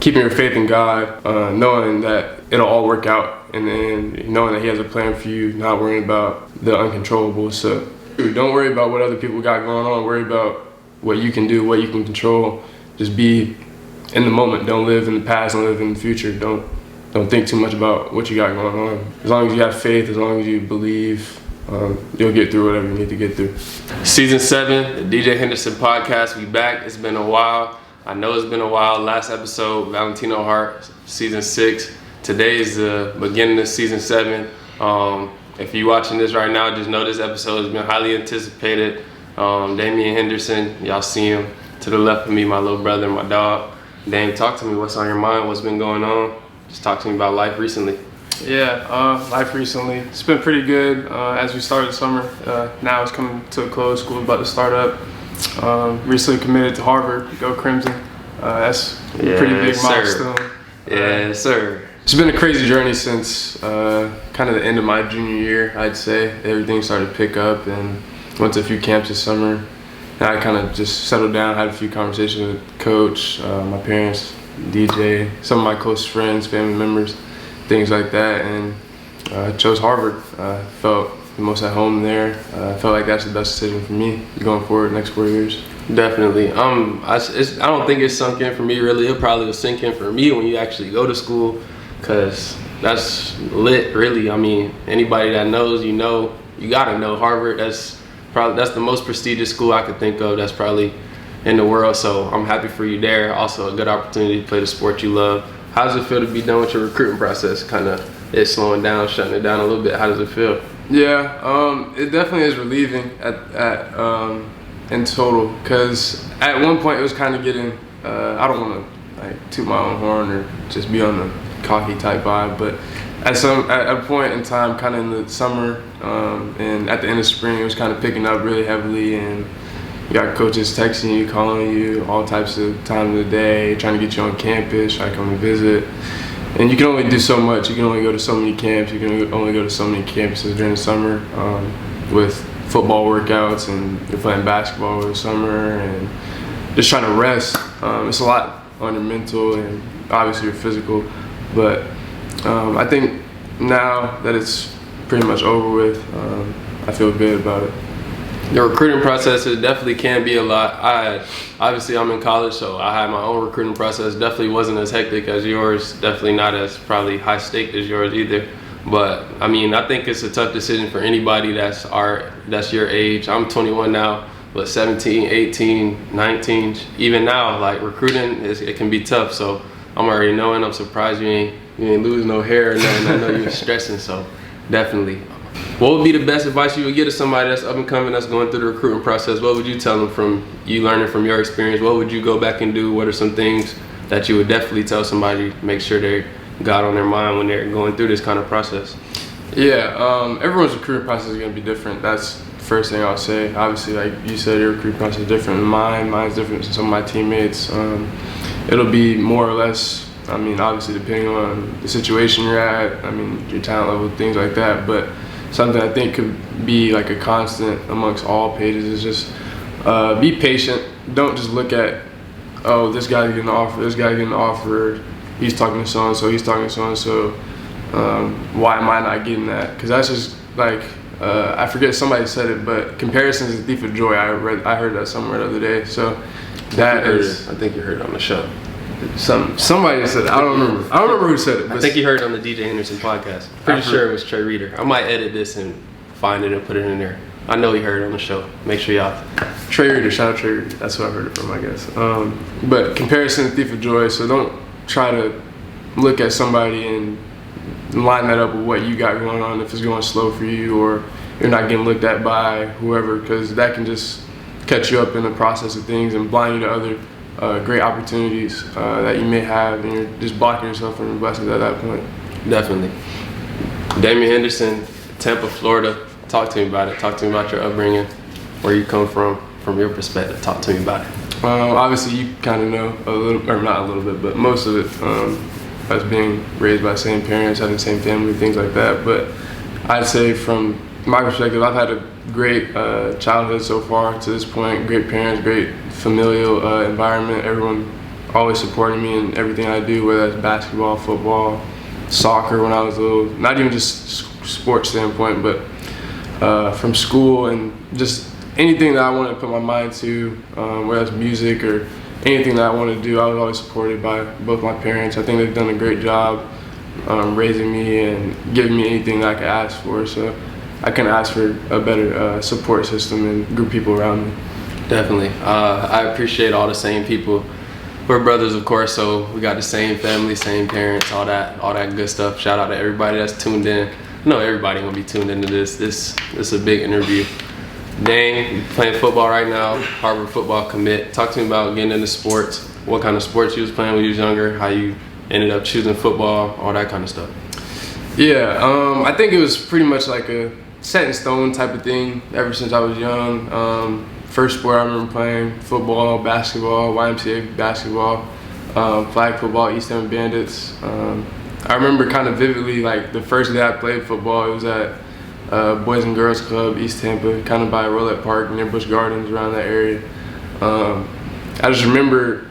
keeping your faith in God, knowing that it'll all work out, and then knowing that He has a plan for you, not worrying about the uncontrollable. So don't worry about what other people got going on. Worry about what you can do, what you can control. Just be in the moment. Don't live in the past. Don't live in the future. Don't think too much about what you got going on. As long as you have faith, as long as you believe, you'll get through whatever you need to get through. Season 7, the DJ Henderson podcast. We back. It's been a while. I know it's been a while. Last episode, Valentino Hart, season 6. Today is the beginning of season 7. If you're watching this right now, just know this episode has been highly anticipated. Damien Henderson, y'all see him to the left of me, my little brother, my dog. Dame, talk to me. What's on your mind? What's been going on? Just talk to me about life recently. Yeah, life recently. It's been pretty good as we started the summer. Now it's coming to a close. School's about to start up. Recently committed to Harvard. Go Crimson. That's a pretty big milestone. Yes, sir. It's been a crazy journey since kind of the end of my junior year, I'd say. Everything started to pick up and went to a few camps this summer. And I kind of just settled down, had a few conversations with Coach, my parents, DJ, some of my close friends, family members, things like that, and I chose Harvard. Felt the most at home there. Felt like that's the best decision for me going forward the next 4 years. Definitely. I don't think it's sunk in for me really. It probably will sink in for me when you actually go to school, because that's lit really. I mean, anybody that knows, you gotta know Harvard. That's the most prestigious school I could think of. That's probably in the world. So I'm happy for you there. Also a good opportunity to play the sport you love. How does it feel to be done with your recruiting process? Kind of it's slowing down, shutting it down a little bit. How does it feel? Yeah, it definitely is relieving in total, because at one point it was kind of getting, I don't want to like toot my own horn or just be on the cocky type vibe, but at a point in time, kind of in the summer and at the end of spring, it was kind of picking up really heavily, and you got coaches texting you, calling you all types of time of the day, trying to get you on campus, trying to come and visit. And you can only do so much. You can only go to so many camps. You can only go to so many campuses during the summer with football workouts, and you're playing basketball over the summer and just trying to rest. It's a lot on your mental and obviously your physical. But I think now that it's pretty much over with, I feel good about it. The recruiting process, it definitely can be a lot. Obviously I'm in college, so I had my own recruiting process. Definitely wasn't as hectic as yours. Definitely not as probably high stake as yours either. But I mean, I think it's a tough decision for anybody that's your age. I'm 21 now, but 17, 18, 19, even now, like recruiting, it can be tough. So I'm already knowing. I'm surprised you ain't lose no hair or nothing. I know you're stressing, so definitely. What would be the best advice you would give to somebody that's up and coming, that's going through the recruiting process? What would you tell them from you learning from your experience? What would you go back and do? What are some things that you would definitely tell somebody to make sure they got on their mind when they're going through this kind of process? Yeah, everyone's recruiting process is going to be different. That's the first thing I'll say. Obviously, like you said, your recruiting process is different than mine. Mine's different than some of my teammates. It'll be more or less, I mean, obviously depending on the situation you're at, I mean, your talent level, things like that. But something I think could be like a constant amongst all pages is just be patient. Don't just look at, oh, this guy's getting offered, this guy's getting offered, he's talking to so-and-so, he's talking to so-and-so. Why am I not getting that? Because that's just like, I forget, somebody said it, but comparison is the thief of joy. I heard that somewhere the other day. So that is, I think you heard it on the show. Somebody said it. I don't remember who said it. I think you heard it on the DJ Henderson podcast. Pretty sure it was Trey Reader. I might edit this and find it and put it in there. I know he heard it on the show. Make sure y'all. Trey Reader, shout out Trey Reader. That's who I heard it from, I guess. But comparison is the thief of joy. So don't try to look at somebody and line that up with what you got going on, if it's going slow for you or you're not getting looked at by whoever, because that can just catch you up in the process of things and blind you to other great opportunities that you may have, and you're just blocking yourself from your blessings at that point. Definitely. Damien Henderson, Tampa, Florida. Talk to me about it. Talk to me about your upbringing, where you come from your perspective. Talk to me about it. Obviously, you kind of know a little, or not a little bit, but most of it as being raised by the same parents, having the same family, things like that. But I'd say from my perspective, I've had a great childhood so far to this point. Great parents, great familial environment. Everyone always supporting me in everything I do, whether that's basketball, football, soccer when I was little. Not even just sports standpoint, but from school and just anything that I wanted to put my mind to, whether it's music or anything that I wanted to do. I was always supported by both my parents. I think they've done a great job raising me and giving me anything that I could ask for. So I couldn't ask for a better support system and group of people around me. Definitely. I appreciate all the same people. We're brothers, of course, so we got the same family, same parents, all that good stuff. Shout out to everybody that's tuned in. I know everybody gonna be tuned into this. This is a big interview. Dane, you playing football right now, Harvard football commit. Talk to me about getting into sports. What kind of sports you was playing when you was younger, how you ended up choosing football, all that kind of stuff. Yeah, I think it was pretty much like a set in stone type of thing ever since I was young. First sport I remember playing, football, basketball, YMCA basketball, flag football, East End Bandits. I remember kind of vividly, like the first day I played football, it was at Boys and Girls Club, East Tampa, kind of by Rolette Park near Busch Gardens, around that area. I just remember,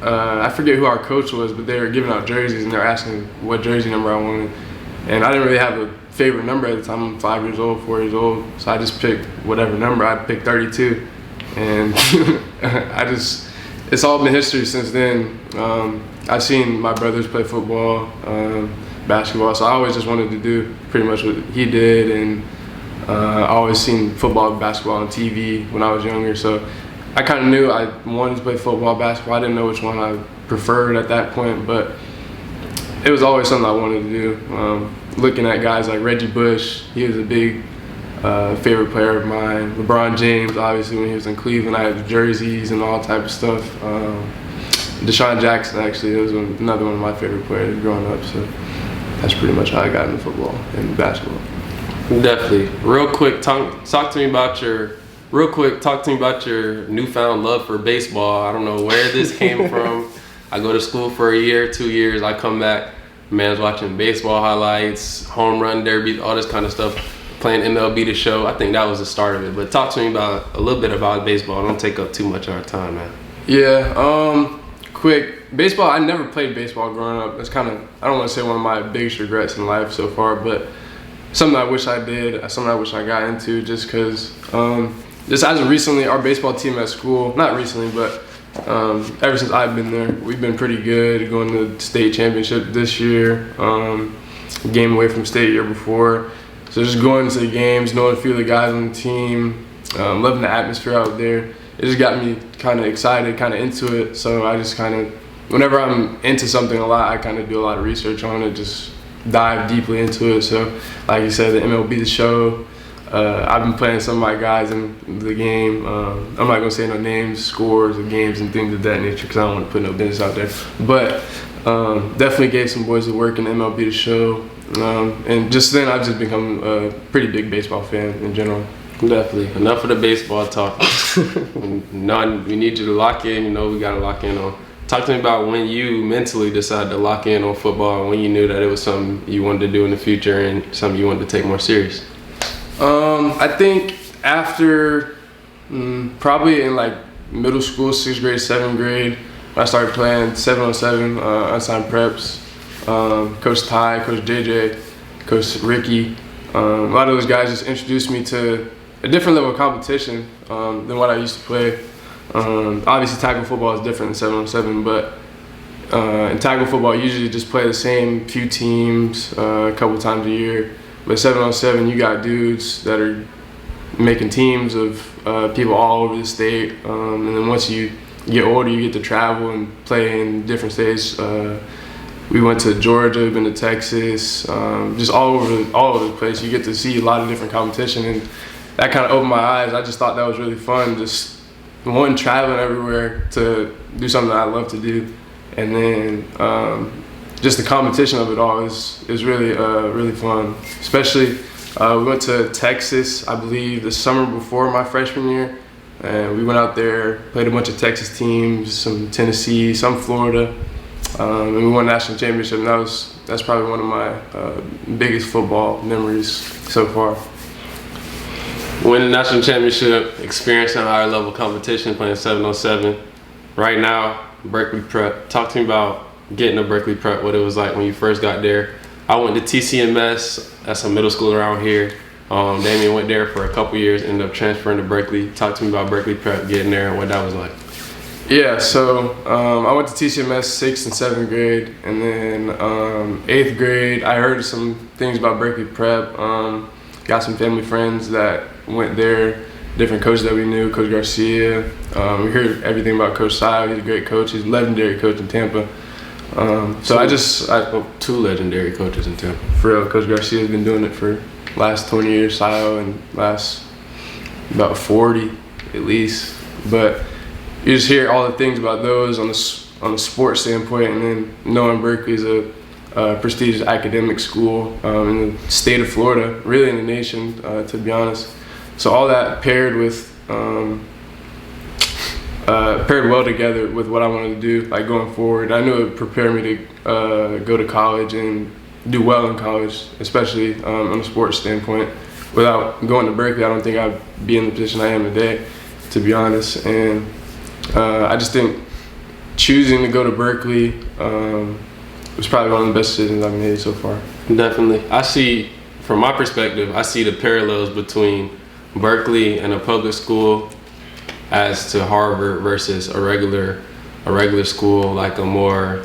I forget who our coach was, but they were giving out jerseys and they were asking what jersey number I wanted. And I didn't really have a favorite number at the time. I'm 5 years old, 4 years old, so I just picked whatever number. I picked 32. And it's all been history since then. I've seen my brothers play football, basketball, so I always just wanted to do pretty much what he did, and I always seen football and basketball on TV when I was younger, so I kind of knew I wanted to play football, basketball. I didn't know which one I preferred at that point, but it was always something I wanted to do. Looking at guys like Reggie Bush, he was a big favorite player of mine. LeBron James, obviously, when he was in Cleveland, I had jerseys and all type of stuff. Deshaun Jackson, actually, was another one of my favorite players growing up. So that's pretty much how I got into football and basketball. Definitely. Real quick, talk to me about your newfound love for baseball. I don't know where this came from. I go to school for a year, 2 years. I come back, man's watching baseball highlights, home run derbies, all this kind of stuff. Playing MLB The Show. I think that was the start of it. But talk to me about a little bit about baseball. Don't take up too much of our time, man. Yeah. Quick. Baseball. I never played baseball growing up. It's kind of, I don't want to say one of my biggest regrets in life so far, but something I wish I did. Something I wish I got into. Just because. Just as of recently, our baseball team at school. Not recently, but ever since I've been there, we've been pretty good. Going to the state championship this year. Game away from state year before. So just going to the games, knowing a few of the guys on the team, loving the atmosphere out there, it just got me kind of excited, kind of into it. So I just kind of, whenever I'm into something a lot, I kind of do a lot of research on it, just dive deeply into it. So like you said, the MLB The Show, I've been playing some of my guys in the game. I'm not going to say no names, scores, of games and things of that nature because I don't want to put no business out there. But definitely gave some boys the work in the MLB The Show. And just then I've just become a pretty big baseball fan in general. Definitely. Enough of the baseball talk. We need you to lock in. You know we got to lock in on. Talk to me about when you mentally decided to lock in on football and when you knew that it was something you wanted to do in the future and something you wanted to take more serious. I think after probably in like middle school, 6th grade, 7th grade, I started playing 7-on-7 unsigned preps. Coach Ty, Coach JJ, Coach Ricky. A lot of those guys just introduced me to a different level of competition than what I used to play. Obviously, tackle football is different than 7-on-7, but in tackle football, you usually just play the same few teams a couple times a year. But 7-on-7, you got dudes that are making teams of people all over the state. And then once you get older, you get to travel and play in different states. We went to Georgia, been to Texas, just all over the place. You get to see a lot of different competition, and that kind of opened my eyes. I just thought that was really fun, just one, traveling everywhere to do something that I love to do, and then just the competition of it all is really really fun. Especially we went to Texas, I believe, the summer before my freshman year, and we went out there, played a bunch of Texas teams, some Tennessee, some Florida. And we won a national championship, and that's probably one of my biggest football memories so far. Winning the national championship, experiencing higher level competition, playing 7-on-7. Right now, Berkeley Prep. Talk to me about getting to Berkeley Prep, what it was like when you first got there. I went to TCMS, that's a middle school around here. Damien went there for a couple years, ended up transferring to Berkeley. Talk to me about Berkeley Prep, getting there, and what that was like. Yeah, so I went to TCMS 6th and 7th grade, and then 8th grade, I heard some things about Berkeley Prep. Got some family friends that went there, different coaches that we knew, Coach Garcia. We heard everything about Coach Sile. He's a great coach. He's a legendary coach in Tampa. Two legendary coaches in Tampa. For real, Coach Garcia has been doing it for last 20 years, Sile, and last about 40 at least. But you just hear all the things about those on the sports standpoint, and then knowing Berkeley is a prestigious academic school in the state of Florida, really in the nation, to be honest. So all that paired well together with what I wanted to do, like going forward. I knew it would prepare me to go to college and do well in college, especially on a sports standpoint. Without going to Berkeley, I don't think I'd be in the position I am today, to be honest. And I just think choosing to go to Berkeley was probably one of the best decisions I've made so far. Definitely. I see, from my perspective, I see the parallels between Berkeley and a public school as to Harvard versus a regular school, like a more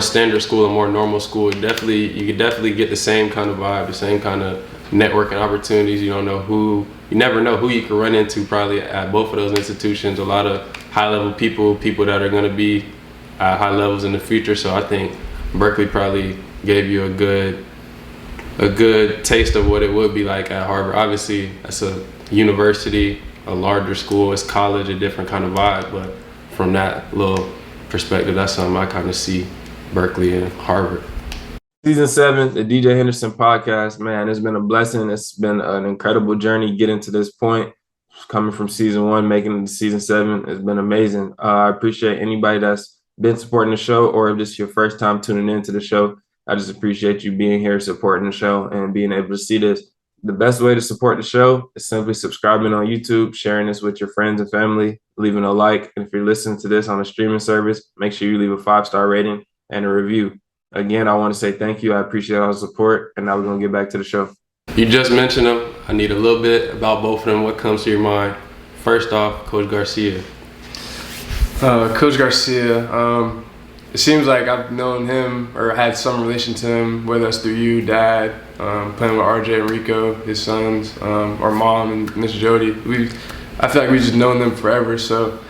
standard school, a more normal school. You could definitely get the same kind of vibe, the same kind of networking opportunities. You never know who you can run into probably at both of those institutions. A lot of high level people that are going to be at high levels in the future. So I think Berkeley probably gave you a good taste of what it would be like at Harvard. Obviously, it's a university, a larger school, it's college, a different kind of vibe. But from that little perspective, that's something I kind of see Berkeley and Harvard. Season 7, the DJ Henderson podcast, man, it's been a blessing. It's been an incredible journey getting to this point. Coming from season 1, making it to season 7, it's been amazing. I appreciate anybody that's been supporting the show, or if this is your first time tuning into the show, I just appreciate you being here, supporting the show, and being able to see this. The best way to support the show is simply subscribing on YouTube, sharing this with your friends and family, leaving a like, and if you're listening to this on a streaming service, make sure you leave a 5-star rating and a review. Again, I want to say thank you. I appreciate all the support, and now we're going to get back to the show. You just mentioned them. I need a little bit about both of them. What comes to your mind? First off, Coach Garcia. Coach Garcia, it seems like I've known him or had some relation to him, whether that's through you, Dad, playing with RJ and Rico, his sons, our mom and Miss Jody. I feel like we've just known them forever. So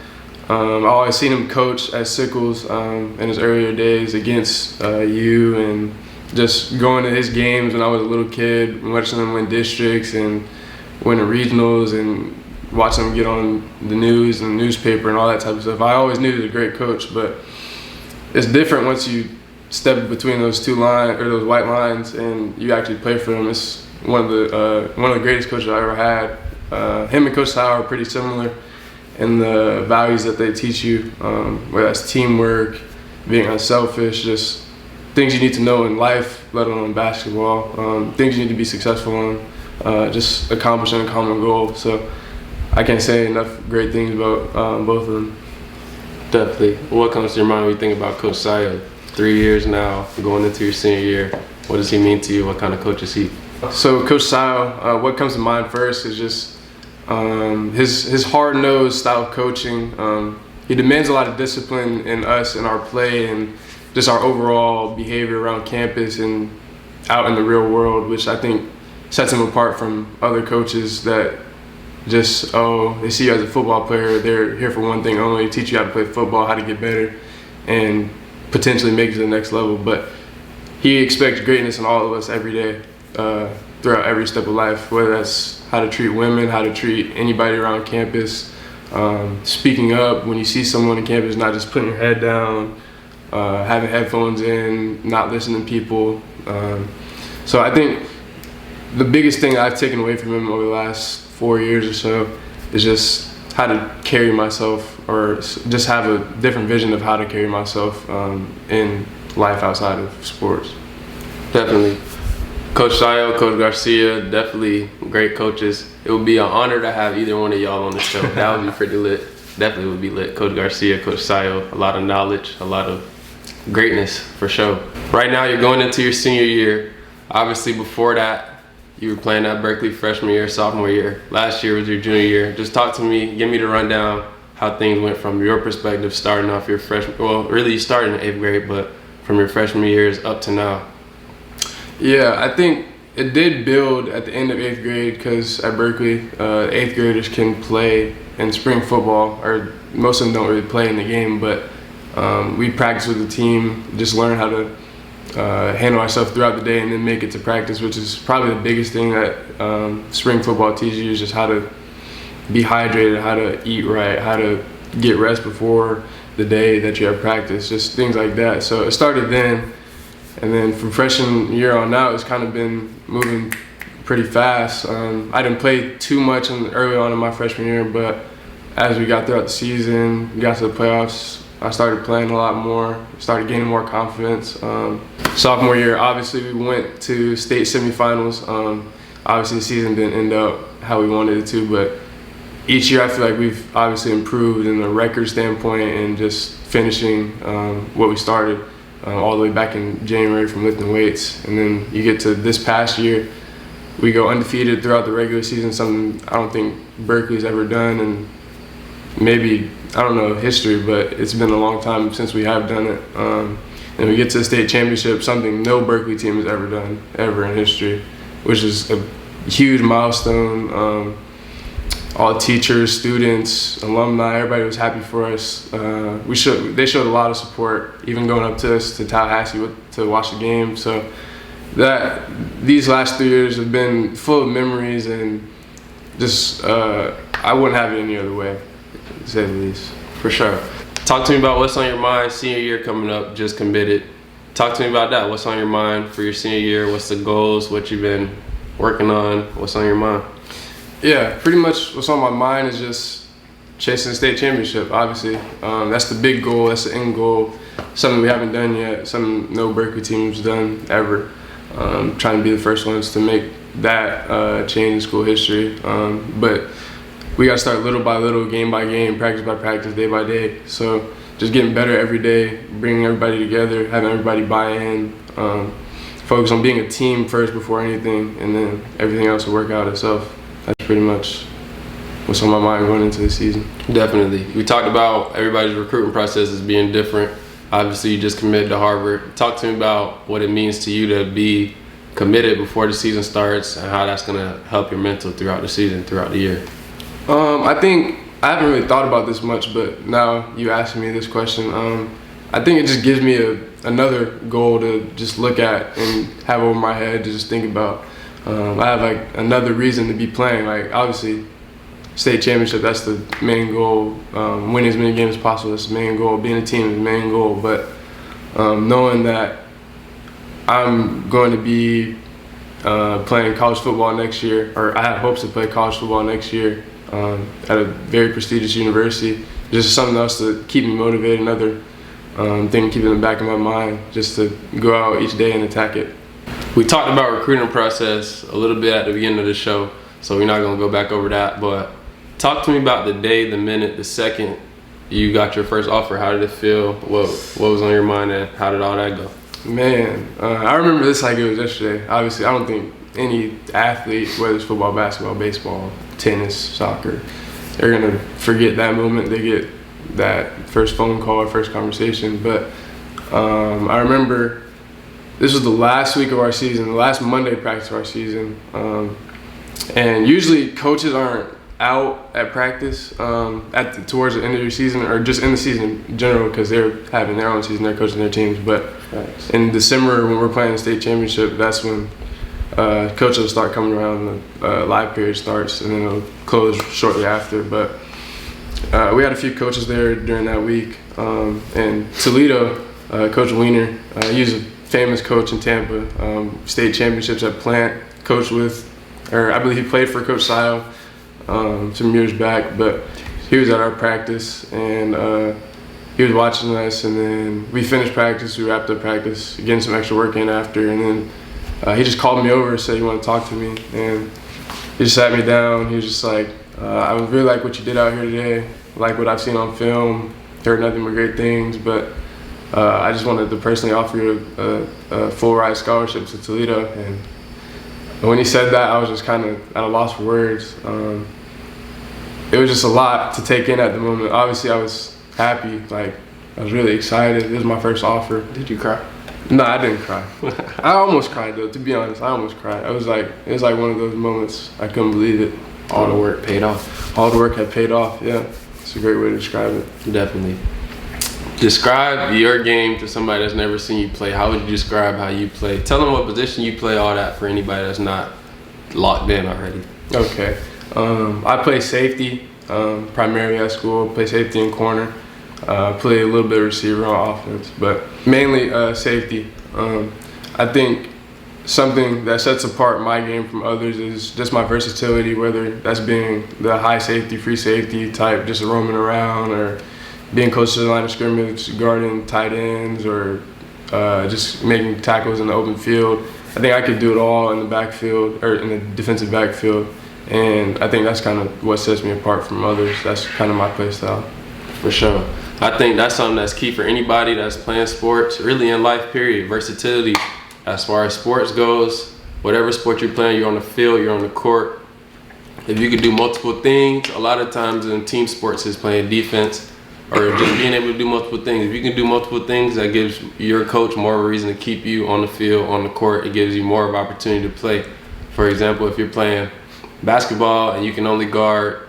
I always seen him coach at Sickles in his earlier days against you, and just going to his games when I was a little kid, watching him win districts and win the regionals, and watching him get on the news and the newspaper and all that type of stuff. I always knew he was a great coach, but it's different once you step between those two lines, or those white lines, and you actually play for them. It's one of the greatest coaches I ever had. Him and Coach Sile are pretty similar in the values that they teach you, whether that's teamwork, being unselfish, just things you need to know in life, let alone basketball, things you need to be successful on, just accomplishing a common goal. So I can't say enough great things about both of them. Definitely. What comes to your mind when you think about Coach Sile? 3 years now, going into your senior year. What does he mean to you? What kind of coach is he? So Coach Sile, what comes to mind first is just his hard-nosed style of coaching. He demands a lot of discipline in us, in our play, and just our overall behavior around campus and out in the real world, which I think sets him apart from other coaches that just, they see you as a football player, they're here for one thing only, teach you how to play football, how to get better, and potentially make it to the next level. But he expects greatness in all of us every day, throughout every step of life, whether that's how to treat women, how to treat anybody around campus, speaking up when you see someone on campus, not just putting your head down, having headphones in, not listening to people. So I think the biggest thing I've taken away from him over the last 4 years or so is just how to carry myself, or just have a different vision of how to carry myself in life outside of sports. Definitely. Coach Sile, Coach Garcia, definitely great coaches. It would be an honor to have either one of y'all on the show. That would be pretty lit. definitely would be lit. Coach Garcia, Coach Sayo, a lot of knowledge, a lot of greatness for sure. Right now you're going into your senior year. Obviously before that, you were playing at Berkeley freshman year, sophomore year. Last year was your junior year. Just talk to me, give me the rundown how things went from your perspective starting off your freshman, well, really you started in 8th grade, but from your freshman years up to now. Yeah, I think it did build at the end of 8th grade because at Berkeley, 8th graders can play in spring football, or most of them don't really play in the game, but we practice with the team, just learn how to handle ourselves throughout the day and then make it to practice, which is probably the biggest thing that spring football teaches you, is just how to be hydrated, how to eat right, how to get rest before the day that you have practice, just things like that. So it started then, and then from freshman year on out, it's kind of been moving pretty fast. I didn't play too much early on in my freshman year, but as we got throughout the season, we got to the playoffs, I started playing a lot more, started gaining more confidence. Sophomore year, obviously we went to state semifinals. Obviously the season didn't end up how we wanted it to, but each year I feel like we've obviously improved in a record standpoint and just finishing what we started all the way back in January from lifting weights. And then you get to this past year, we go undefeated throughout the regular season, something I don't think Berkeley's ever done, and maybe, I don't know, history, but it's been a long time since we have done it. And we get to the state championship, something no Berkeley team has ever done, ever in history, which is a huge milestone. All teachers, students, alumni, everybody was happy for us. They showed a lot of support, even going up to us to Tallahassee to watch the game. So these last 3 years have been full of memories, and just I wouldn't have it any other way, to say the least. For sure. Talk to me about what's on your mind. Senior year coming up, just committed. Talk to me about that. What's on your mind for your senior year? What's the goals? What you've been working on? What's on your mind? Yeah, pretty much what's on my mind is just chasing the state championship, obviously. That's the big goal, that's the end goal. Something we haven't done yet, something no Berkeley team's done ever. Trying to be the first ones to make that change in school history. But we got to start little by little, game by game, practice by practice, day by day. So just getting better every day, bringing everybody together, having everybody buy in, focus on being a team first before anything, and then everything else will work out itself. That's pretty much what's on my mind going into the season. Definitely. We talked about everybody's recruiting process as being different. Obviously, you just committed to Harvard. Talk to me about what it means to you to be committed before the season starts and how that's going to help your mental throughout the season, throughout the year. I think I haven't really thought about this much, but now you asking me this question, I think it just gives me another goal to just look at and have over my head to just think about. I have like another reason to be playing. Like obviously, state championship, that's the main goal. Winning as many games as possible, that's the main goal. Being a team is the main goal. But knowing that I'm going to be playing college football next year, or I have hopes to play college football next year at a very prestigious university, just something else to keep me motivated, another thing to keep in the back of my mind, just to go out each day and attack it. We talked about recruiting process a little bit at the beginning of the show, so we're not going to go back over that, but talk to me about the day, the minute, the second you got your first offer. How did it feel? What was on your mind, and how did all that go? Man, I remember this like it was yesterday. Obviously, I don't think any athlete, whether it's football, basketball, baseball, tennis, soccer, they're going to forget that moment they get that first phone call or first conversation. But I remember this was the last week of our season, the last Monday practice of our season. And usually coaches aren't out at practice towards the end of your season, or just in the season in general, because they're having their own season, they're coaching their teams. But in December, when we're playing the state championship, that's when coaches will start coming around, the live period starts, and then it'll close shortly after. But we had a few coaches there during that week. And Toledo, Coach Wiener, he's a famous coach in Tampa, state championships at Plant, coached with, or I believe he played for Coach Sayo some years back, but he was at our practice, and he was watching us, and then we finished practice, we wrapped up practice, getting some extra work in after, and then he just called me over and said he wanted to talk to me, and he just sat me down. He was just like, I really like what you did out here today. Like what I've seen on film. Heard nothing but great things, but I just wanted to personally offer you a full ride scholarship to Toledo. And when he said that, I was just kind of at a loss for words. It was just a lot to take in at the moment. Obviously, I was happy. Like, I was really excited. It was my first offer. Did you cry? No, I didn't cry. I almost cried though. To be honest, I almost cried. It was like one of those moments. I couldn't believe it. All the work paid off. All the work had paid off. Yeah, it's a great way to describe it. Definitely. Describe your game to somebody that's never seen you play. How would you describe how you play? Tell them what position you play, all that, for anybody that's not locked in already. Okay. I play safety primarily at school. Play safety and corner. Play a little bit of receiver on offense, but mainly safety. I think something that sets apart my game from others is just my versatility, whether that's being the high safety, free safety type, just roaming around, or being close to the line of scrimmage, guarding tight ends, or just making tackles in the open field. I think I could do it all in the backfield, or in the defensive backfield, and I think that's kind of what sets me apart from others. That's kind of my play style. For sure. I think that's something that's key for anybody that's playing sports, really in life, period. Versatility, as far as sports goes, whatever sport you're playing, you're on the field, you're on the court. If you could do multiple things, a lot of times in team sports is playing defense, or just being able to do multiple things. If you can do multiple things, that gives your coach more of a reason to keep you on the field, on the court. It gives you more of an opportunity to play. For example, if you're playing basketball and you can only guard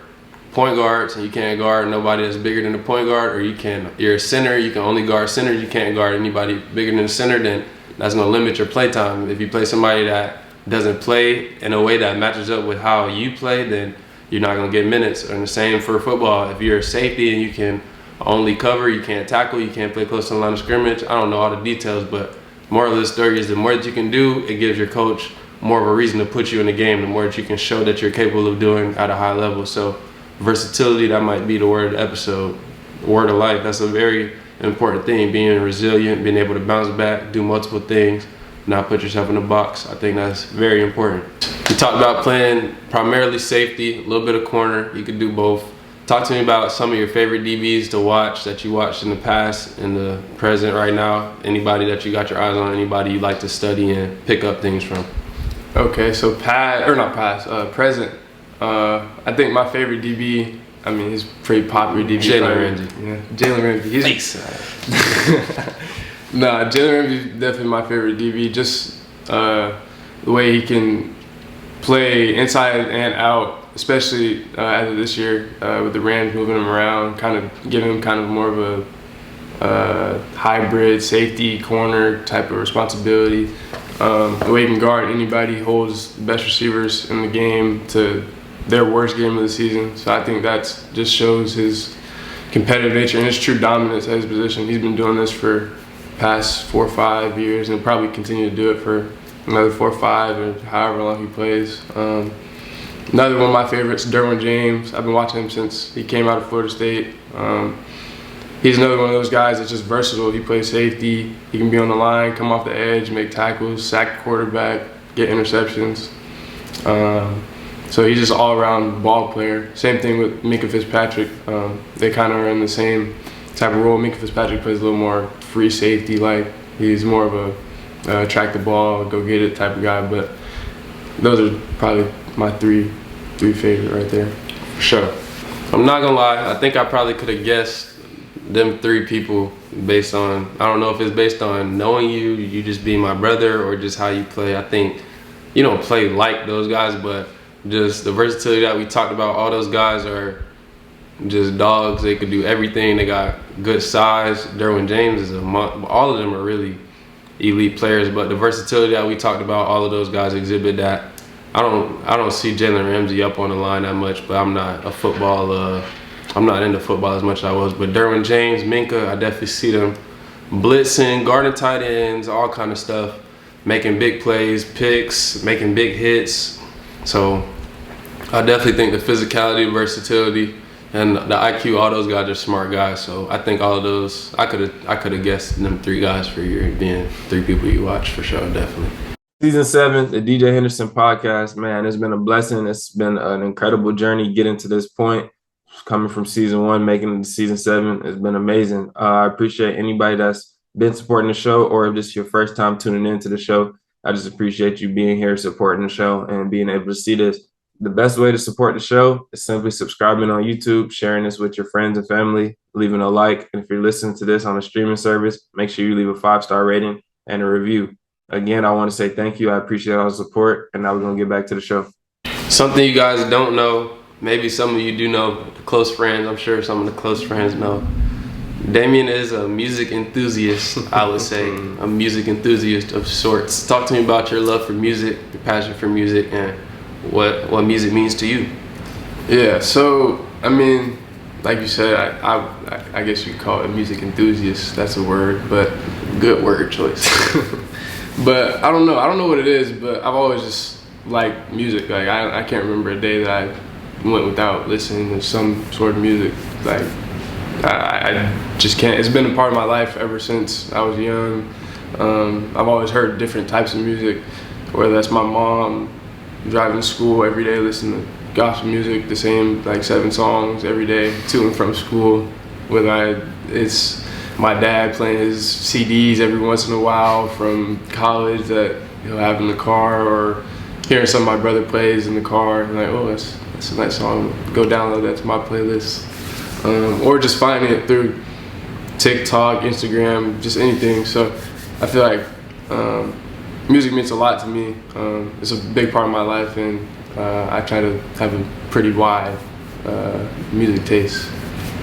point guards and you can't guard nobody that's bigger than the point guard, or you're a center, you can only guard centers, you can't guard anybody bigger than the center, then that's gonna limit your play time. If you play somebody that doesn't play in a way that matches up with how you play, then you're not gonna get minutes. And the same for football. If you're a safety and you can only cover, you can't tackle, you can't play close to the line of scrimmage. I don't know all the details, but moral of the story is the more that you can do, it gives your coach more of a reason to put you in the game, the more that you can show that you're capable of doing at a high level. So versatility, that might be the word of the episode, word of life. That's a very important thing, being resilient, being able to bounce back, do multiple things, not put yourself in a box. I think that's very important. We talked about playing primarily safety, a little bit of corner. You could do both. Talk to me about some of your favorite DBs to watch that you watched in the past, in the present right now. Anybody that you got your eyes on, anybody you like to study and pick up things from. Okay, so present. I think my favorite DB, I mean, he's pretty popular DB. Jalen Ramsey. Yeah, Jalen Ramsey. He's Nah, Jalen Ramsey is definitely my favorite DB. Just the way he can play inside and out, especially as of this year with the Rams moving him around, kind of giving him kind of more of a hybrid safety corner type of responsibility. The way he can guard anybody, holds the best receivers in the game to their worst game of the season. So I think that just shows his competitive nature and his true dominance at his position. He's been doing this for the past 4 or 5 years and probably continue to do it for another 4 or 5 or however long he plays. Another one of my favorites, Derwin James. I've been watching him since he came out of Florida State. He's another one of those guys that's just versatile. He plays safety. He can be on the line, come off the edge, make tackles, sack the quarterback, get interceptions. So he's just all-around ball player. Same thing with Minkah Fitzpatrick. They kind of are in the same type of role. Minkah Fitzpatrick plays a little more free safety, like he's more of a track the ball, go get it type of guy. But those are probably my three favorite right there. For sure. I'm not gonna lie, I think I probably could have guessed them 3 people based on, I don't know if it's based on knowing you just being my brother, or just how you play. I think you don't play like those guys, but just the versatility that we talked about. All those guys are just dogs. They could do everything. They got good size. Derwin James is all of them are really elite players, but the versatility that we talked about, all of those guys exhibit that. I don't see Jalen Ramsey up on the line that much, but I'm not into football as much as I was. But Derwin James, Minkah, I definitely see them blitzing, guarding tight ends, all kind of stuff, making big plays, picks, making big hits. So I definitely think the physicality, versatility, and the IQ, all those guys are smart guys. So I think all of those, I could have guessed them 3 guys for you being 3 people you watch, for sure, definitely. Season 7, the DJ Henderson podcast, man, it's been a blessing. It's been an incredible journey getting to this point. Coming from season 1, making it to season 7, it's been amazing. I appreciate anybody that's been supporting the show, or if this is your first time tuning into the show, I just appreciate you being here, supporting the show, and being able to see this. The best way to support the show is simply subscribing on YouTube, sharing this with your friends and family, leaving a like. And if you're listening to this on a streaming service, make sure you leave a 5-star rating and a review. Again, I want to say thank you. I appreciate all the support. And now we're going to get back to the show. Something you guys don't know, maybe some of you do know, close friends, I'm sure some of the close friends know. Damien is a music enthusiast, I would say, a music enthusiast of sorts. Talk to me about your love for music, your passion for music, and what music means to you. Yeah, so, I mean, like you said, I guess you could call it a music enthusiast. That's a word, but good word choice. But I don't know what it is, but I've always just liked music. Like, I can't remember a day that I went without listening to some sort of music. Like, I just can't. It's been a part of my life ever since I was young. I've always heard different types of music, whether that's my mom driving to school every day listening to gospel music, the same like 7 songs every day to and from school, whether it's my dad playing his CDs every once in a while from college that he'll have in the car, or hearing some of my brother plays in the car, and like, oh, that's a nice song, go download that to my playlist. Or just finding it through TikTok, Instagram, just anything. So I feel like music means a lot to me. It's a big part of my life, and I try to have a pretty wide music taste.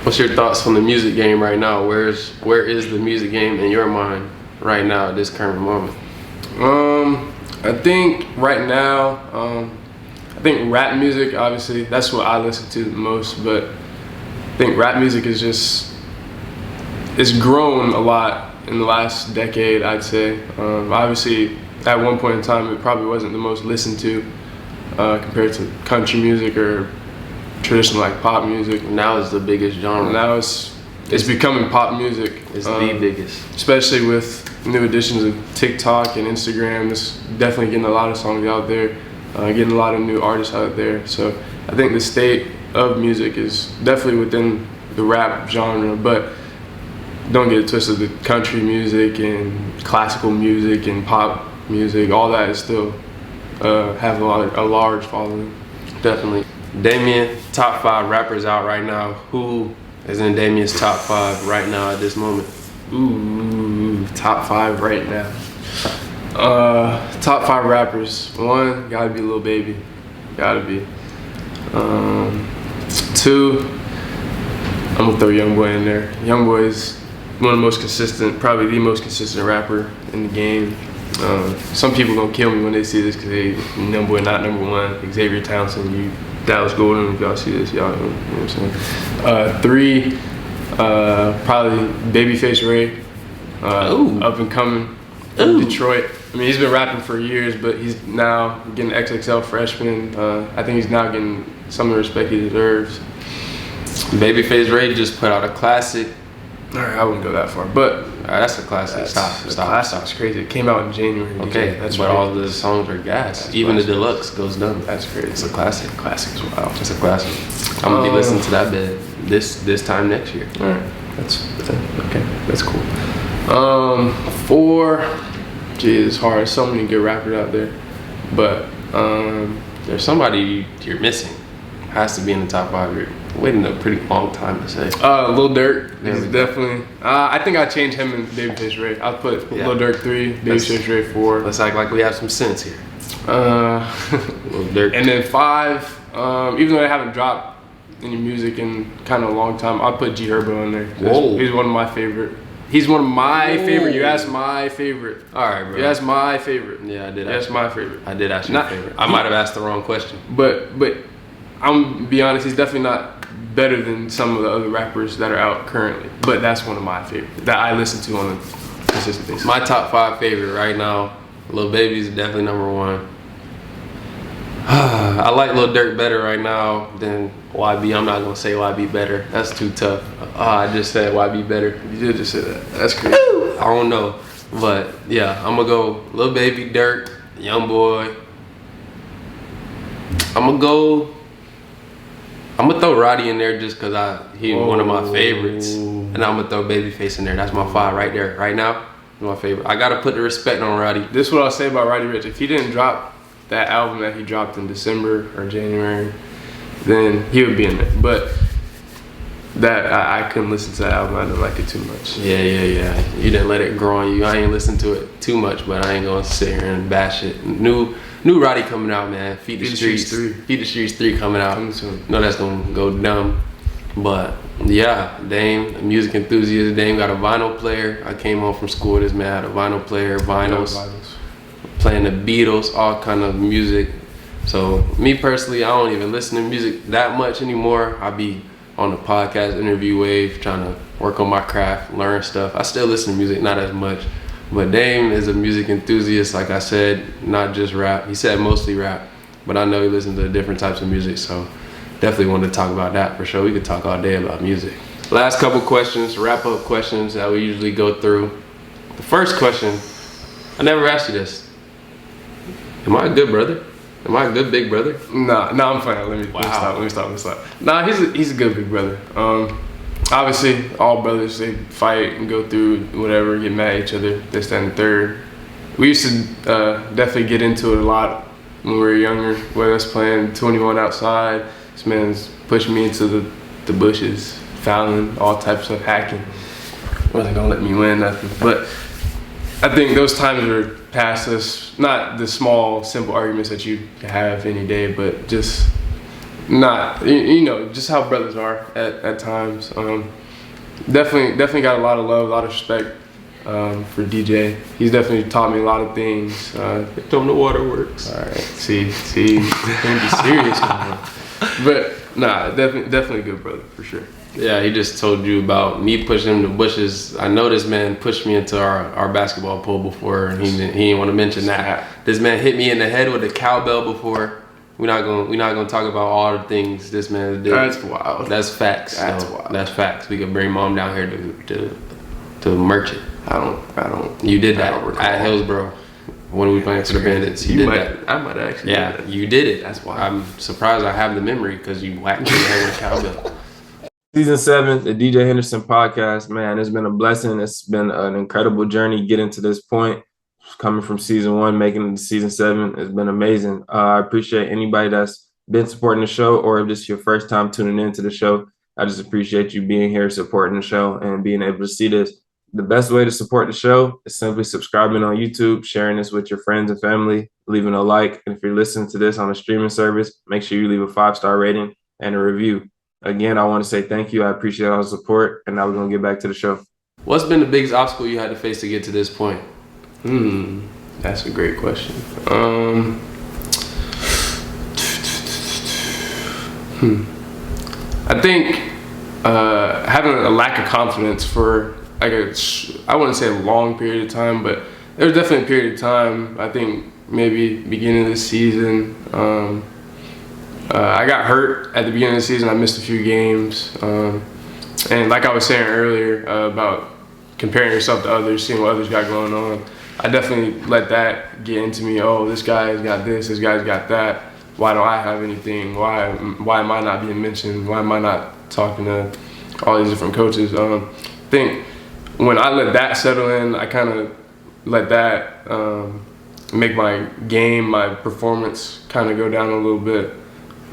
What's your thoughts on the music game right now? Where is the music game in your mind right now at this current moment? I think right now, I think rap music, obviously, that's what I listen to the most, but I think rap music is it's grown a lot in the last decade, I'd say. Obviously, at one point in time, it probably wasn't the most listened to compared to country music or traditional like pop music. Now it's the biggest genre. Now it's becoming pop music. It's the biggest. Especially with new additions of TikTok and Instagram. It's definitely getting a lot of songs out there, getting a lot of new artists out there. So I think the state of music is definitely within the rap genre, but don't get it twisted, the country music and classical music and pop music, all that is still have a large following. Definitely. Damien, top 5 rappers out right now. Who is in Damien's top 5 right now at this moment? Ooh, top 5 right now. Top 5 rappers. 1, gotta be Lil Baby. Gotta be. 2, I'm gonna throw Youngboy in there. Youngboy is one of the most consistent, probably the most consistent rapper in the game. Some people gonna kill me when they see this because Youngboy not #1. Xavier Townsend, you Dallas Golden, if y'all see this, y'all know what I'm saying. 3, probably Babyface Ray, up and coming from Detroit. I mean, he's been rapping for years, but he's now getting XXL freshman. I think he's now getting some of the respect he deserves. Babyface Ray just put out a classic. All right, I wouldn't go that far, but that's a classic. Stop. It's crazy. It came out in January. Okay, that's but all the songs are gas. Even the deluxe goes dumb. That's crazy. It's a classic. Classic as well. It's a classic. I'm gonna be listening to that bit this time next year. All right, that's okay. That's cool. 4, geez, it's hard. There's so many good rappers out there, but there's somebody you're missing. Has to be in the top 5. You're waiting a pretty long time to say. Lil Durk is definitely. I think I changed him and Babyface Ray. I'll put Lil Durk 3, Babyface Ray 4. Let's act like we have some sense here. Lil Durk. And then 5, even though I haven't dropped any music in kind of a long time, I'll put G Herbo in there. Whoa. He's one of my favorite. He's one of my favorite. You asked my favorite. All right, bro. You asked my favorite. Yeah, I did. That's my favorite. I did ask your favorite. I might have asked the wrong question. But I'm gonna be honest. He's definitely not better than some of the other rappers that are out currently. But that's one of my favorites that I listen to on a consistent basis. My top 5 favorite right now, Lil Baby's definitely #1. I like Lil Durk better right now than YB. I'm not gonna say YB better. That's too tough. I just said YB better. You did just say that. That's crazy. I don't know, but yeah, I'm gonna go Lil Baby, Durk, Young boy. I'm gonna throw Roddy in there just cause he's one of my favorites, and I'm gonna throw Babyface in there. That's my 5 right there, right now. My favorite. I gotta put the respect on Roddy. This is what I'll say about Roddy Ricch. If he didn't drop that album that he dropped in December or January, then he would be in there. But that I couldn't listen to that album. I didn't like it too much. Yeah. You didn't let it grow on you. I ain't listened to it too much, but I ain't gonna sit here and bash it. New Roddy coming out, man. Feed the Streets 3. Feed the Streets 3 coming out. No, that's gonna go dumb. But yeah, Dame, a music enthusiast. Dame got a vinyl player. I came home from school. This man had a vinyl player, vinyls. Playing the Beatles, all kind of music. So me personally, I don't even listen to music that much anymore. I be on the podcast interview wave, trying to work on my craft, learn stuff. I still listen to music, not as much. But Dame is a music enthusiast, like I said, not just rap. He said mostly rap, but I know he listens to different types of music, so definitely wanted to talk about that for sure. We could talk all day about music. Last couple questions, wrap-up questions that we usually go through. The first question, I never asked you this. Am I a good brother? Am I a good big brother? Nah, I'm playing. Let me stop. Nah, he's a good big brother. Obviously, all brothers, they fight and go through whatever, get mad at each other, this, that, and the third. We used to definitely get into it a lot when we were younger, whether it's playing 21 outside. This man's pushing me into the bushes, fouling, all types of hacking. Wasn't gonna let me win nothing. But I think those times are past us. Not the small, simple arguments that you have any day, but just not, just how brothers are at times. Definitely got a lot of love, a lot of respect for DJ. He's definitely taught me a lot of things. Tell him the waterworks. All right, see, can't be serious anymore. But nah, definitely a good brother for sure. Yeah, he just told you about me pushing him to bushes. I know this man pushed me into our basketball pool before, and he didn't want to mention that. This man hit me in the head with a cowbell before. We're not gonna talk about all the things this man did. That's wild. That's facts. That's wild. That's facts. We could bring mom down here to merch it. I don't. You did that at Hillsborough when we playing for the Bandits. You did that. I might actually. Yeah, you did it. That's wild. I'm surprised I have the memory because you whacked me in the head with a cowbell. Season 7, the DJ Henderson podcast, man, it's been a blessing. It's been an incredible journey getting to this point. Coming from season 1, making it to season 7, it's been amazing. I appreciate anybody that's been supporting the show, or if this is your first time tuning into the show, I just appreciate you being here, supporting the show, and being able to see this. The best way to support the show is simply subscribing on YouTube, sharing this with your friends and family, leaving a like. And if you're listening to this on a streaming service, make sure you leave a 5-star rating and a review. Again, I want to say thank you. I appreciate all the support. And now we're going to get back to the show. What's been the biggest obstacle you had to face to get to this point? That's a great question. I think having a lack of confidence for I wouldn't say a long period of time, but there was definitely a period of time, I think maybe beginning of the season. I got hurt at the beginning of the season. I missed a few games. And like I was saying earlier about comparing yourself to others, seeing what others got going on, I definitely let that get into me. Oh, this guy's got this guy's got that. Why don't I have anything? Why am I not being mentioned? Why am I not talking to all these different coaches? I think when I let that settle in, I kind of let that make my game, my performance kind of go down a little bit.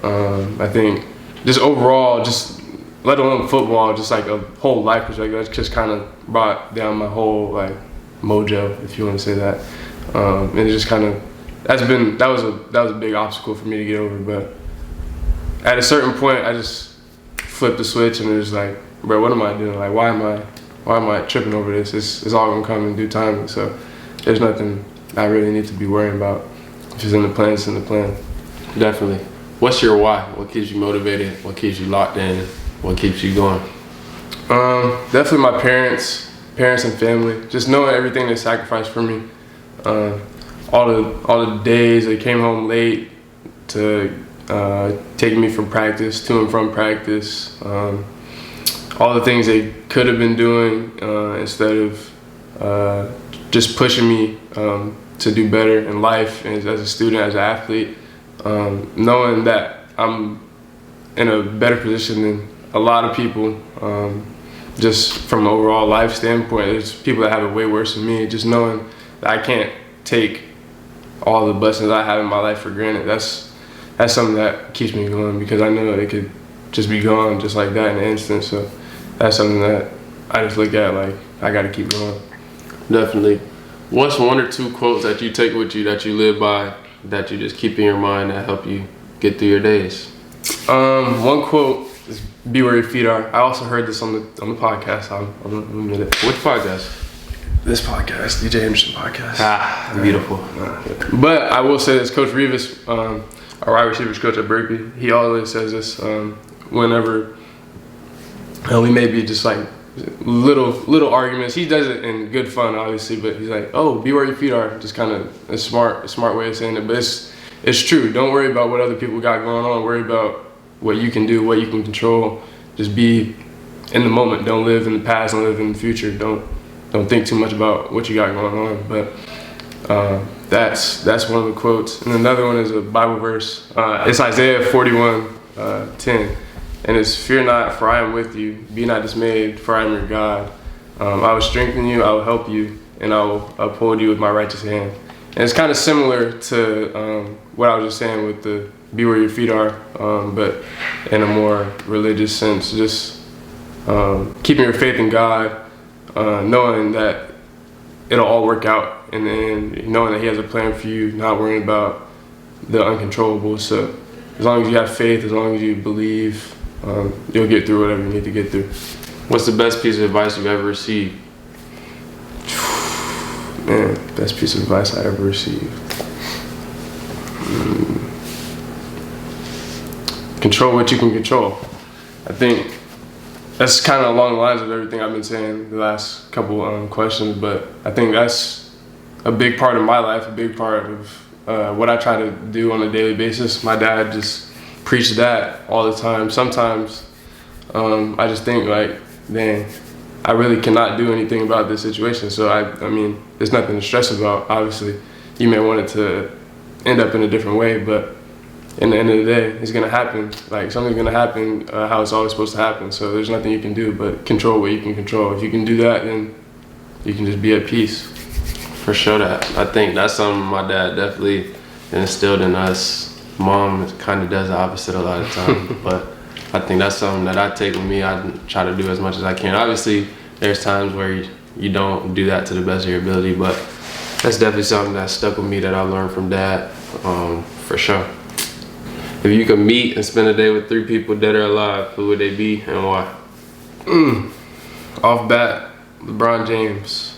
I think just overall, just let alone football, just like a whole life perspective, that's just kind of brought down my whole like mojo, if you want to say that. And it just kind of that was a big obstacle for me to get over. But at a certain point, I just flipped the switch and it was like, bro, what am I doing? Like, why am I tripping over this? It's all gonna come in due time. So there's nothing I really need to be worrying about. If it's in the plan, it's in the plan. Definitely. What's your why? What keeps you motivated? What keeps you locked in? What keeps you going? Definitely my parents and family. Just knowing everything they sacrificed for me. All the days they came home late to taking me from practice, to and from practice. All the things they could have been doing instead of just pushing me to do better in life and as a student, as an athlete, knowing that I'm in a better position than a lot of people, just from an overall life standpoint. There's people that have it way worse than me. Just knowing that I can't take all the blessings I have in my life for granted. That's something that keeps me going, because I know it could just be gone just like that in an instant. So that's something that I just look at like I got to keep going. Definitely. What's 1 or 2 quotes that you take with you that you live by, that you just keep in your mind that help you get through your days? One quote is "Be where your feet are." I also heard this on the podcast. I'll admit it. Which podcast? This podcast, DJ Henderson podcast. Beautiful. But I will say this: Coach Rivas, our wide receivers coach at Berkeley, he always says this whenever we may be just like little arguments. He does it in good fun, obviously, but he's like, "Oh, be where your feet are." Just kind of a smart way of saying it, but it's true. Don't worry about what other people got going on. Worry about what you can do, what you can control. Just be in the moment. Don't live in the past. Don't live in the future. Don't think too much about what you got going on. But that's one of the quotes. And another one is a Bible verse. It's Isaiah 41:10. And it's, "Fear not, for I am with you. Be not dismayed, for I am your God. I will strengthen you, I will help you, and I will uphold you with my righteous hand." And it's kind of similar to what I was just saying with the "be where your feet are," but in a more religious sense. Just keeping your faith in God, knowing that it'll all work out in the end, knowing that He has a plan for you, not worrying about the uncontrollable. So as long as you have faith, as long as you believe, you'll get through whatever you need to get through. What's the best piece of advice you've ever received? Man, best piece of advice I ever received. Control what you can control. I think that's kind of along the lines of everything I've been saying the last couple questions, but I think that's a big part of my life, a big part of what I try to do on a daily basis. My dad just preached that all the time. Sometimes I just think like, dang, I really cannot do anything about this situation. So I mean, there's nothing to stress about. Obviously, you may want it to end up in a different way, but in the end of the day, it's gonna happen. Like, something's gonna happen how it's always supposed to happen. So there's nothing you can do but control what you can control. If you can do that, then you can just be at peace. For sure. That I think that's something my dad definitely instilled in us. Mom kind of does the opposite a lot of times, but I think that's something that I take with me. I try to do as much as I can. Obviously, there's times where you don't do that to the best of your ability, but that's definitely something that stuck with me that I learned from Dad, for sure. If you could meet and spend a day with 3 people, dead or alive, who would they be and why? Off bat, LeBron James,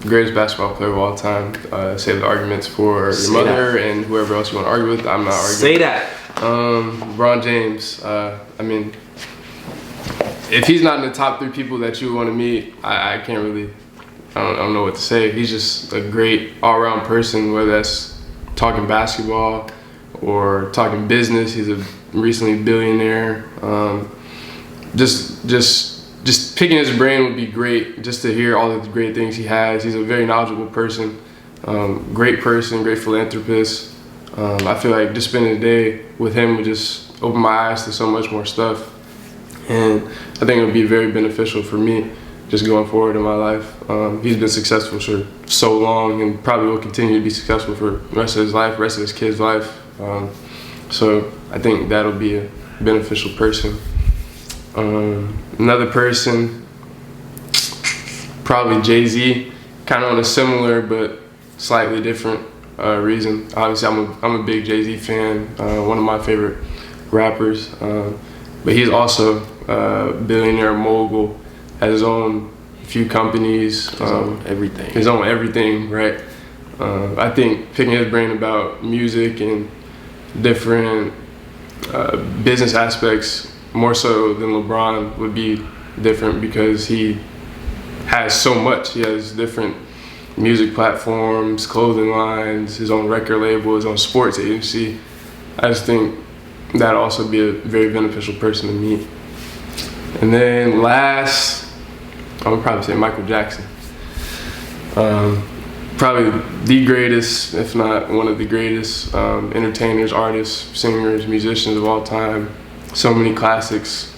greatest basketball player of all time. Save the arguments for your mother and whoever else you want to argue with. I'm not arguing. Say that. LeBron James. I mean, if he's not in the top 3 people that you want to meet, I can't really. I don't know what to say. He's just a great all-around person, whether that's talking basketball or talking business. He's a recently billionaire. Just picking his brain would be great, just to hear all the great things he has. He's a very knowledgeable person, great philanthropist. I feel like just spending a day with him would just open my eyes to so much more stuff. And I think it would be very beneficial for me just going forward in my life. He's been successful for so long and probably will continue to be successful for the rest of his life, rest of his kids' life. So I think that'll be a beneficial person. Another person, probably Jay-Z, kind of on a similar but slightly different reason. Obviously, I'm a big Jay-Z fan, one of my favorite rappers, but he's also a billionaire mogul, has his own few companies, his own everything, right? I think picking his brain about music and different business aspects more so than LeBron would be different, because he has so much. He has different music platforms, clothing lines, his own record label, his own sports agency. I just think that'd also be a very beneficial person to meet. And then last, I would probably say Michael Jackson. probably the greatest, if not one of the greatest entertainers, artists, singers, musicians of all time. So many classics.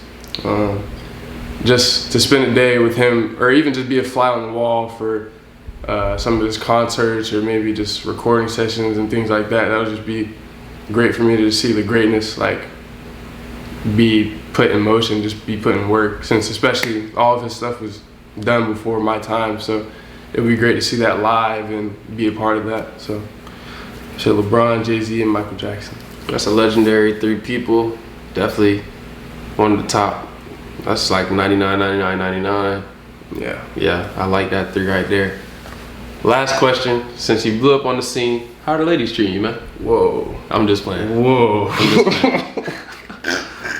Just to spend a day with him, or even just be a fly on the wall for some of his concerts, or maybe just recording sessions and things like that. That would just be great for me to see the greatness like be put in motion, just be put in work. Since especially all of his stuff was done before my time, so it would be great to see that live and be a part of that. So, LeBron, Jay-Z, and Michael Jackson. That's a legendary 3 people. Definitely one of the top. That's like 99, 99, 99. Yeah, I like that 3 right there. Last question, since you blew up on the scene, how are the ladies treating you, man? Whoa. I'm just playing. Whoa. I'm just playing.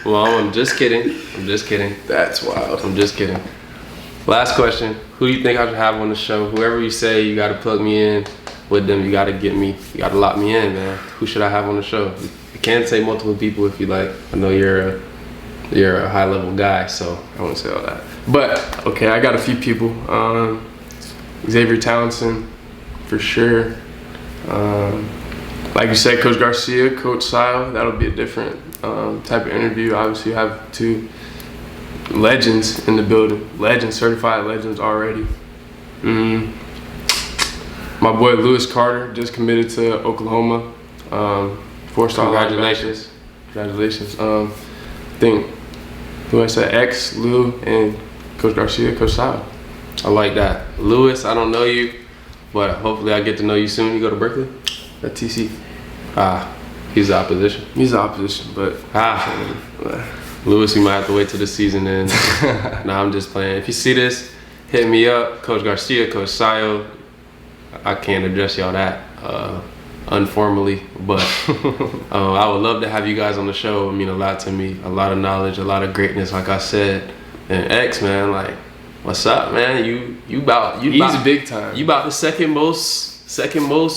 Well, I'm just kidding. I'm just kidding. That's wild. I'm just kidding. Last question, who do you think I should have on the show? Whoever you say, you gotta plug me in with them, you gotta get me, you gotta lock me in, man. Who should I have on the show? You can say multiple people if you like. I know you're a high level guy, so I won't say all that. But, okay, I got a few people. Xavier Townsend, for sure. Like you said, Coach Garcia, Coach Sile, that'll be a different type of interview. Obviously, you have 2 legends in the building. Legends, certified legends already. My boy Lewis Carter just committed to Oklahoma. 4-star. Congratulations. Congratulations. I think, who I said, X, Lou, and Coach Garcia, Coach Sile. I like that. Lewis, I don't know you, but hopefully I get to know you soon. You go to Berkeley? At TC. He's the opposition. He's the opposition, but Lewis, we might have to wait till the season ends. Nah, I'm just playing. If you see this, hit me up. Coach Garcia, Coach Sayo. I can't address y'all that informally, but I would love to have you guys on the show. It would mean a lot to me. A lot of knowledge, a lot of greatness, like I said. And X, man, like, what's up, man? He's big time. You about the second most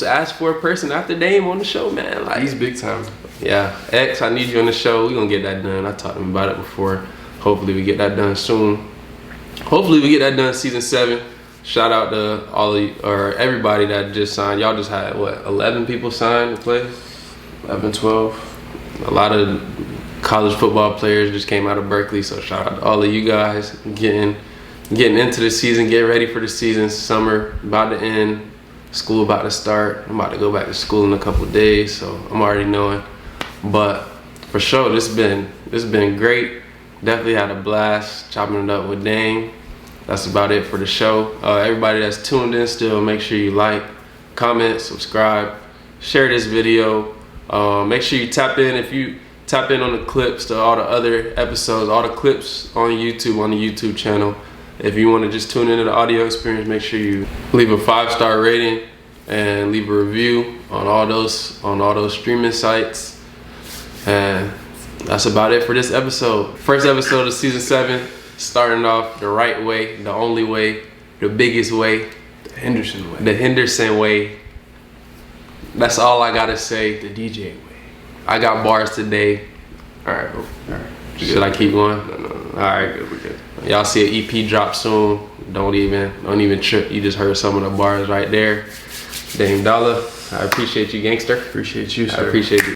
asked for person after Dame on the show, man. Like, he's big time. Yeah, X, I need you on the show. We're gonna get that done. I talked to him about it before. Hopefully we get that done soon. Hopefully we get that done season 7. Shout out to all of you, or everybody that just signed. Y'all just had, what, 11 people signed to play? 11, 12. A lot of college football players just came out of Berkeley, so shout out to all of you guys getting into the season, getting ready for the season. Summer about to end, school about to start. I'm about to go back to school in a couple of days, so I'm already knowing. But for sure, this been great. Definitely had a blast chopping it up with Dame. That's about it for the show. Everybody that's tuned in still, make sure you like, comment, subscribe, share this video. Make sure you tap in. If you tap in on the clips to all the other episodes, all the clips on YouTube, on the YouTube channel. If you want to just tune into the audio experience, make sure you leave a 5-star rating and leave a review on all those streaming sites. And that's about it for this episode. First episode of season 7, starting off the right way, the only way, the biggest way, The Henderson way. the Henderson way. That's all I gotta say. The DJ way. I got bars today. All right. Should I keep going? No. All right, We're good. y'all see an EP drop soon. Don't even trip. You just heard some of the bars right there. Dame Dollar, I appreciate you, gangster. Appreciate you, I sir. appreciate you.